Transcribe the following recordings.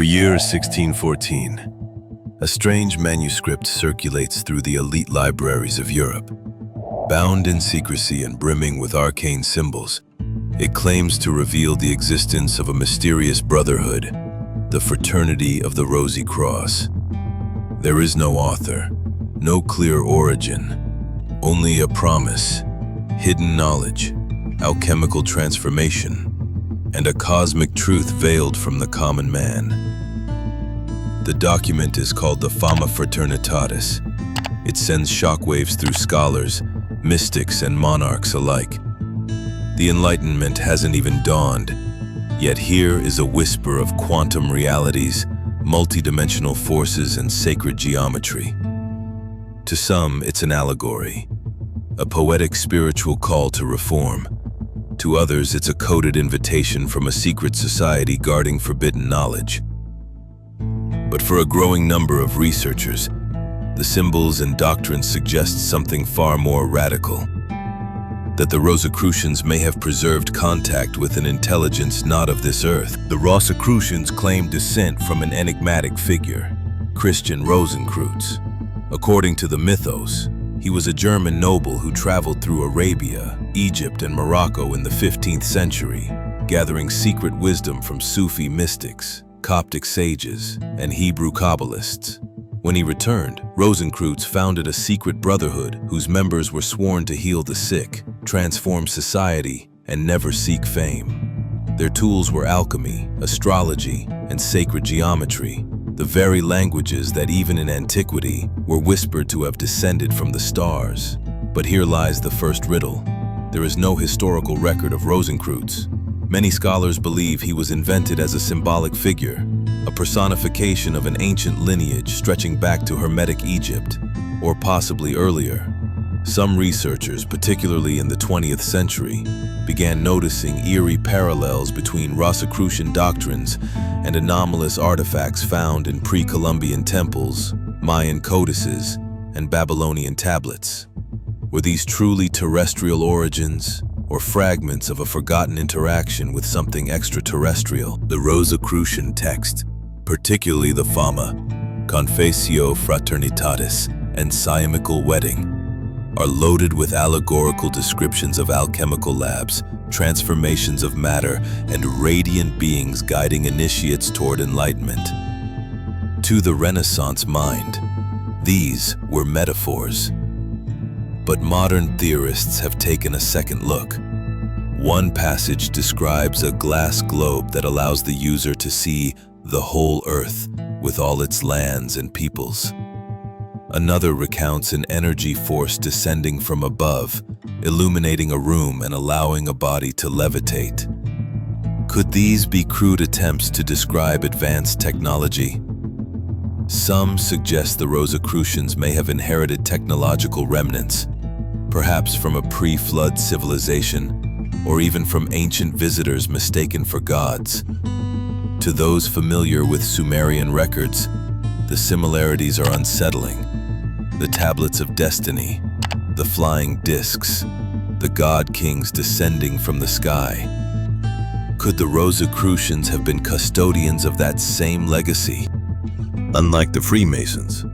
year is 1614. A strange manuscript circulates through the elite libraries of Europe. Bound in secrecy and brimming with arcane symbols, it claims to reveal the existence of a mysterious brotherhood, the Fraternity of the Rosicrucians. There is no author, no clear origin, only a promise, hidden knowledge, alchemical transformation, and a cosmic truth veiled from the common man. The document is called the Fama Fraternitatis. It sends shockwaves through scholars, mystics, and monarchs alike. The Enlightenment hasn't even dawned, yet here is a whisper of quantum realities, multidimensional forces, and sacred geometry. To some, it's an allegory, a poetic spiritual call to reform. To others, it's a coded invitation from a secret society guarding forbidden knowledge. But for a growing number of researchers, the symbols and doctrines suggest something far more radical. That the Rosicrucians may have preserved contact with an intelligence not of this earth. The Rosicrucians claim descent from an enigmatic figure, Christian Rosenkreuz. According to the mythos, he was a German noble who traveled through Arabia, Egypt, and Morocco in the 15th century, gathering secret wisdom from Sufi mystics, Coptic sages, and Hebrew Kabbalists. When he returned, Rosenkreuz founded a secret brotherhood whose members were sworn to heal the sick, transform society, and never seek fame. Their tools were alchemy, astrology, and sacred geometry, the very languages that even in antiquity were whispered to have descended from the stars. But here lies the first riddle. There is no historical record of Rosenkreuz. Many scholars believe he was invented as a symbolic figure, a personification of an ancient lineage stretching back to Hermetic Egypt, or possibly earlier. Some researchers, particularly in the 20th century, began noticing eerie parallels between Rosicrucian doctrines and anomalous artifacts found in pre-Columbian temples, Mayan codices, and Babylonian tablets. Were these truly terrestrial origins, or fragments of a forgotten interaction with something extraterrestrial? The Rosicrucian text, particularly the Fama, Confessio Fraternitatis, and Siamical Wedding, are loaded with allegorical descriptions of alchemical labs, transformations of matter, and radiant beings guiding initiates toward enlightenment. To the Renaissance mind, these were metaphors. But modern theorists have taken a second look. One passage describes a glass globe that allows the user to see the whole earth with all its lands and peoples. Another recounts an energy force descending from above, illuminating a room and allowing a body to levitate. Could these be crude attempts to describe advanced technology? Some suggest the Rosicrucians may have inherited technological remnants, perhaps from a pre-flood civilization, or even from ancient visitors mistaken for gods. To those familiar with Sumerian records, the similarities are unsettling. The tablets of destiny, the flying discs, the god kings descending from the sky. Could the Rosicrucians have been custodians of that same legacy? Unlike the Freemasons,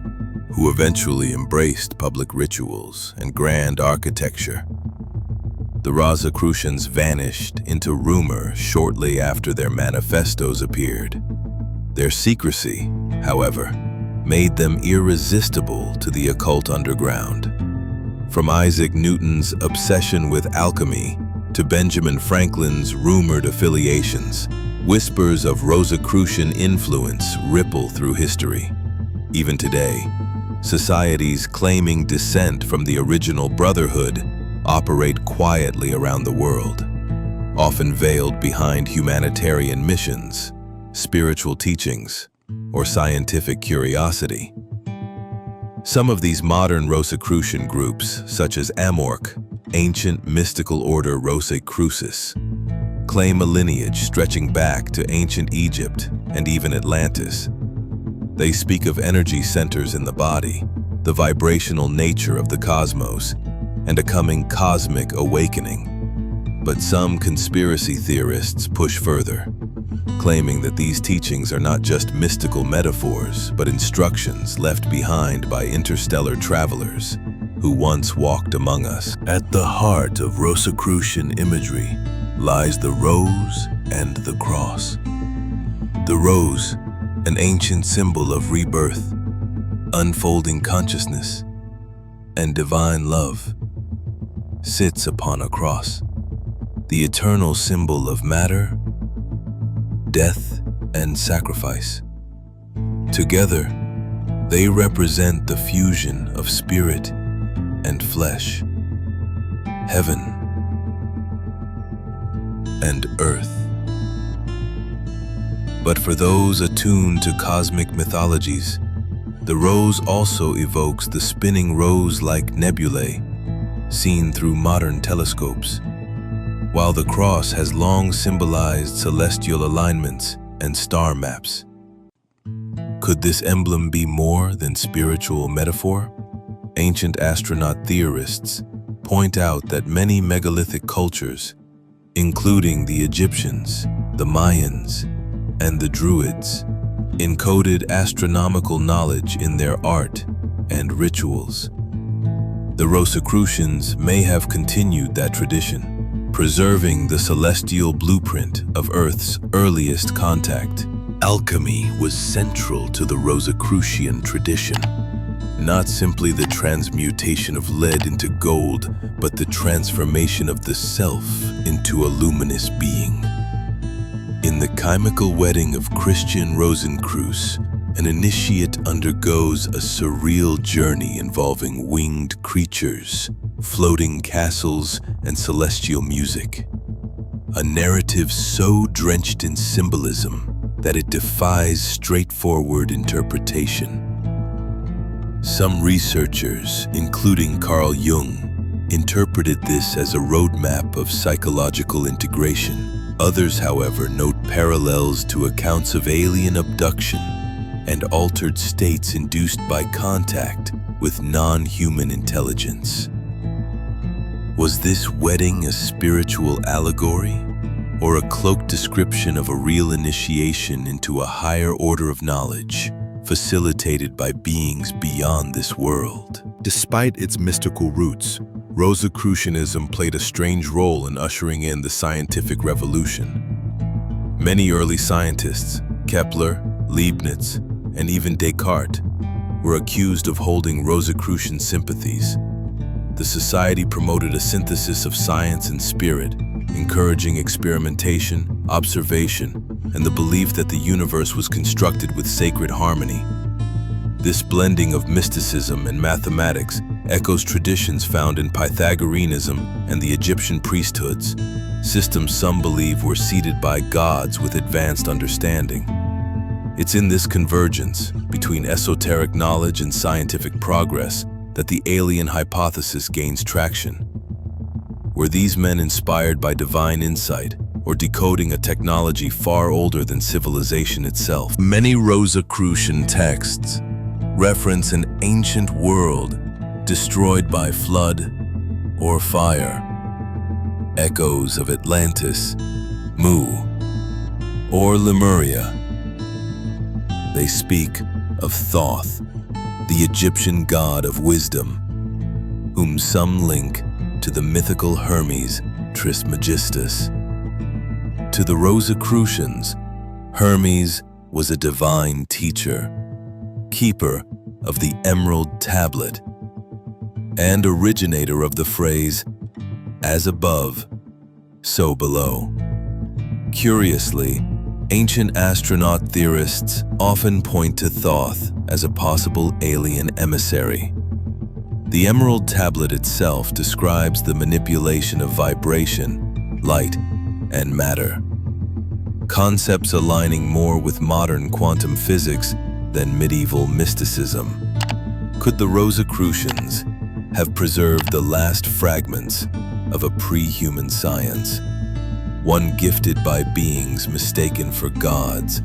who eventually embraced public rituals and grand architecture, the Rosicrucians vanished into rumor shortly after their manifestos appeared. Their secrecy, however, made them irresistible to the occult underground. From Isaac Newton's obsession with alchemy to Benjamin Franklin's rumored affiliations, whispers of Rosicrucian influence ripple through history. Even today, societies claiming descent from the original brotherhood operate quietly around the world, often veiled behind humanitarian missions, spiritual teachings, or scientific curiosity. Some of these modern Rosicrucian groups, such as Amorc, ancient mystical order Rosicrucis, claim a lineage stretching back to ancient Egypt and even Atlantis. They speak of energy centers in the body, the vibrational nature of the cosmos, and a coming cosmic awakening. But some conspiracy theorists push further, claiming that these teachings are not just mystical metaphors, but instructions left behind by interstellar travelers who once walked among us. At the heart of Rosicrucian imagery lies the rose and the cross. The rose, an ancient symbol of rebirth, unfolding consciousness, and divine love, sits upon a cross, the eternal symbol of matter, death, and sacrifice. Together, they represent the fusion of spirit and flesh, heaven and earth. But for those attuned to cosmic mythologies, the rose also evokes the spinning rose-like nebulae seen through modern telescopes, while the cross has long symbolized celestial alignments and star maps. Could this emblem be more than spiritual metaphor? Ancient astronaut theorists point out that many megalithic cultures, including the Egyptians, the Mayans, and the Druids, encoded astronomical knowledge in their art and rituals. The Rosicrucians may have continued that tradition, preserving the celestial blueprint of Earth's earliest contact. Alchemy was central to the Rosicrucian tradition. Not simply the transmutation of lead into gold, but the transformation of the self into a luminous being. In the chemical wedding of Christian Rosenkreuz, an initiate undergoes a surreal journey involving winged creatures, floating castles, and celestial music. A narrative so drenched in symbolism that it defies straightforward interpretation. Some researchers, including Carl Jung, interpreted this as a roadmap of psychological integration. Others, however, note parallels to accounts of alien abduction and altered states induced by contact with non-human intelligence. Was this wedding a spiritual allegory, or a cloaked description of a real initiation into a higher order of knowledge, facilitated by beings beyond this world? Despite its mystical roots, Rosicrucianism played a strange role in ushering in the scientific revolution. Many early scientists, Kepler, Leibniz, and even Descartes, were accused of holding Rosicrucian sympathies. The society promoted a synthesis of science and spirit, encouraging experimentation, observation, and the belief that the universe was constructed with sacred harmony. This blending of mysticism and mathematics echoes traditions found in Pythagoreanism and the Egyptian priesthoods, systems some believe were seeded by gods with advanced understanding. It's in this convergence between esoteric knowledge and scientific progress that the alien hypothesis gains traction. Were these men inspired by divine insight, or decoding a technology far older than civilization itself? Many Rosicrucian texts reference an ancient world destroyed by flood or fire. Echoes of Atlantis, Mu, or Lemuria. They speak of Thoth, the Egyptian god of wisdom, whom some link to the mythical Hermes Trismegistus. To the Rosicrucians, Hermes was a divine teacher, keeper of the Emerald Tablet, and originator of the phrase, "as above, so below." Curiously, ancient astronaut theorists often point to Thoth as a possible alien emissary. The Emerald Tablet itself describes the manipulation of vibration, light, and matter, concepts aligning more with modern quantum physics than medieval mysticism. Could the Rosicrucians have preserved the last fragments of a pre-human science, one gifted by beings mistaken for gods,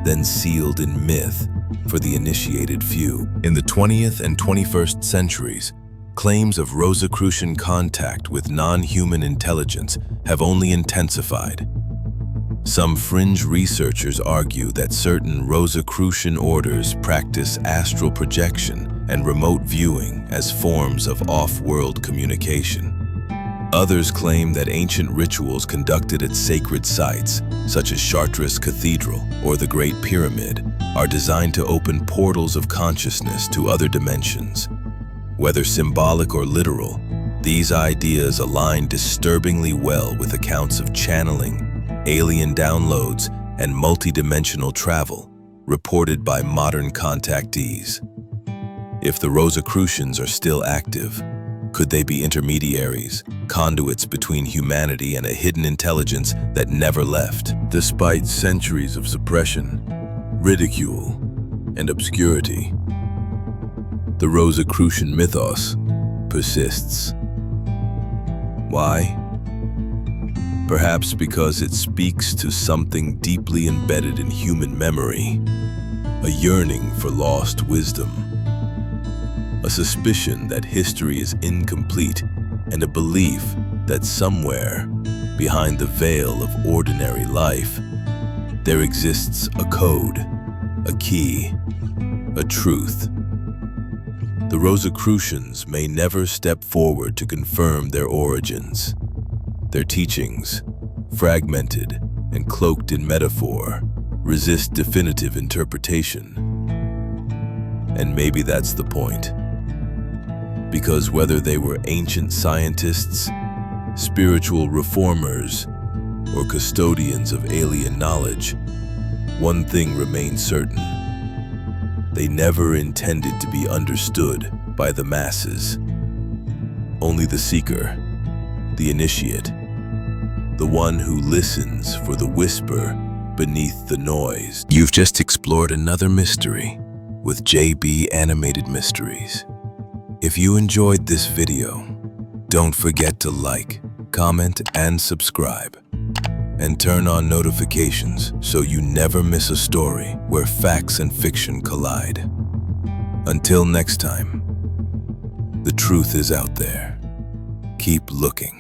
then sealed in myth for the initiated few? In the 20th and 21st centuries, claims of Rosicrucian contact with non-human intelligence have only intensified. Some fringe researchers argue that certain Rosicrucian orders practice astral projection and remote viewing as forms of off-world communication. Others claim that ancient rituals conducted at sacred sites, such as Chartres Cathedral or the Great Pyramid, are designed to open portals of consciousness to other dimensions. Whether symbolic or literal, these ideas align disturbingly well with accounts of channeling, alien downloads, and multidimensional travel reported by modern contactees. If the Rosicrucians are still active, could they be intermediaries, conduits between humanity and a hidden intelligence that never left? Despite centuries of suppression, ridicule, and obscurity, the Rosicrucian mythos persists. Why? Perhaps because it speaks to something deeply embedded in human memory, a yearning for lost wisdom, a suspicion that history is incomplete, and a belief that somewhere, behind the veil of ordinary life, there exists a code, a key, a truth. The Rosicrucians may never step forward to confirm their origins. Their teachings, fragmented and cloaked in metaphor, resist definitive interpretation. And maybe that's the point. Because whether they were ancient scientists, spiritual reformers, or custodians of alien knowledge, one thing remains certain. They never intended to be understood by the masses. Only the seeker, the initiate, the one who listens for the whisper beneath the noise. You've just explored another mystery with JB Animated Mysteries. If you enjoyed this video, don't forget to like, comment, and subscribe. And turn on notifications so you never miss a story where facts and fiction collide. Until next time, the truth is out there. Keep looking.